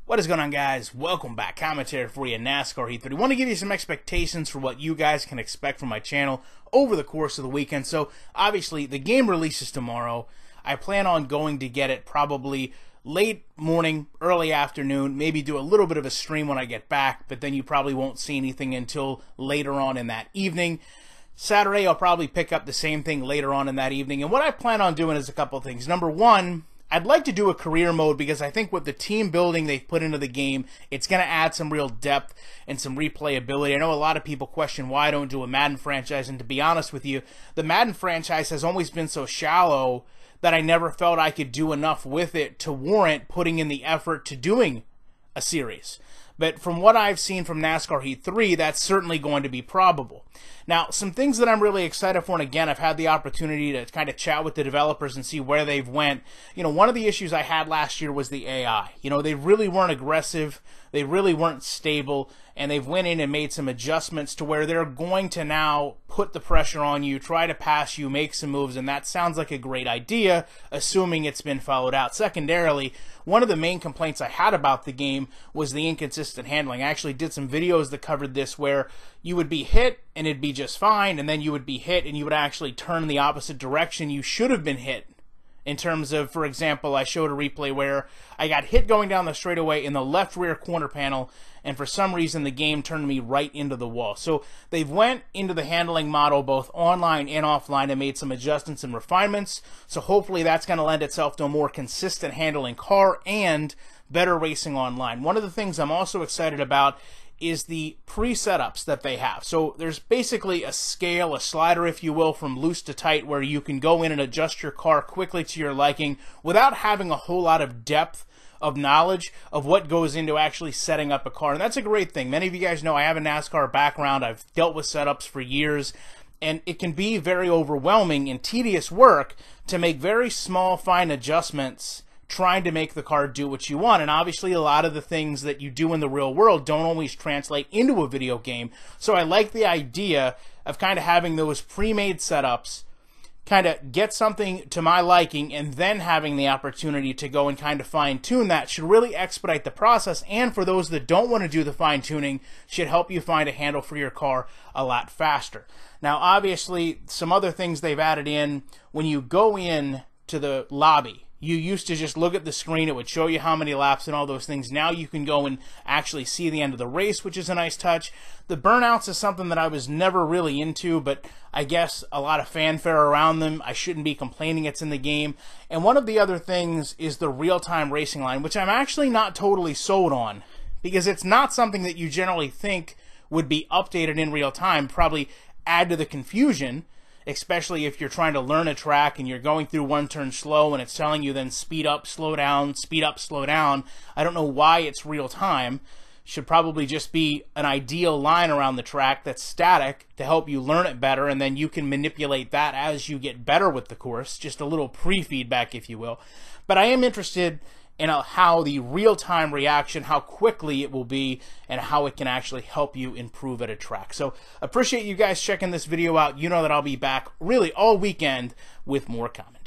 What is going on, guys? Welcome back. Commentary for you, Nascar Heat 30. I want to give you some expectations for what you guys can expect from my channel over the course of the weekend. So, obviously, the game releases tomorrow. I plan on going to get it probably late morning, early afternoon, maybe do a little bit of a stream when I get back, but then you probably won't see anything until later on in that evening. Saturday, I'll probably pick up the same thing later on in that evening. And what I plan on doing is a couple of things. Number one, I'd like to do a career mode because I think with the team building they've put into the game, it's going to add some real depth and some replayability. I know a lot of people question why I don't do a Madden franchise, and to be honest with you, the Madden franchise has always been so shallow that I never felt I could do enough with it to warrant putting in the effort to doing a series. But from what I've seen from NASCAR Heat 3, that's certainly going to be probable. Now, some things that I'm really excited for, and again, I've had the opportunity to kind of chat with the developers and see where they've went. You know, one of the issues I had last year was the AI. You know, they really weren't aggressive, they really weren't stable, and they've went in and made some adjustments to where they're going to now put the pressure on you, try to pass you, make some moves, and that sounds like a great idea, assuming it's been followed out. Secondarily, one of the main complaints I had about the game was the inconsistent handling. I actually did some videos that covered this where you would be hit and it'd be just fine, and then you would be hit and you would actually turn in the opposite direction you should have been hit. In terms of, for example, I showed a replay where I got hit going down the straightaway in the left rear corner panel, and for some reason the game turned me right into the wall. So they've went into the handling model both online and offline and made some adjustments and refinements. So hopefully that's going to lend itself to a more consistent handling car and better racing online. One of the things I'm also excited about is the pre-setups that they have. So there's basically a scale, a slider if you will, from loose to tight where you can go in and adjust your car quickly to your liking without having a whole lot of depth of knowledge of what goes into actually setting up a car. And that's a great thing. Many of you guys know I have a NASCAR background. I've dealt with setups for years, and it can be very overwhelming and tedious work to make very small, fine adjustments trying to make the car do what you want. And obviously a lot of the things that you do in the real world don't always translate into a video game. So I like the idea of kind of having those pre-made setups, kind of get something to my liking, and then having the opportunity to go and kind of fine-tune that should really expedite the process. And for those that don't want to do the fine-tuning, should help you find a handle for your car a lot faster. Now obviously some other things they've added in, when you go in to the lobby, you used to just look at the screen, it would show you how many laps and all those things. Now you can go and actually see the end of the race, which is a nice touch. The burnouts is something that I was never really into, but I guess a lot of fanfare around them. I shouldn't be complaining it's in the game. And one of the other things is the real-time racing line, which I'm actually not totally sold on, because it's not something that you generally think would be updated in real time, probably add to the confusion, especially if you're trying to learn a track and you're going through one turn slow and it's telling you then speed up, slow down, speed up, slow down. I don't know why it's real time. Should probably just be an ideal line around the track that's static to help you learn it better, and then you can manipulate that as you get better with the course. Just a little pre-feedback, if you will. But I am interested in how the real-time reaction, how quickly it will be, and how it can actually help you improve at a track. So appreciate you guys checking this video out. You know that I'll be back really all weekend with more commentary.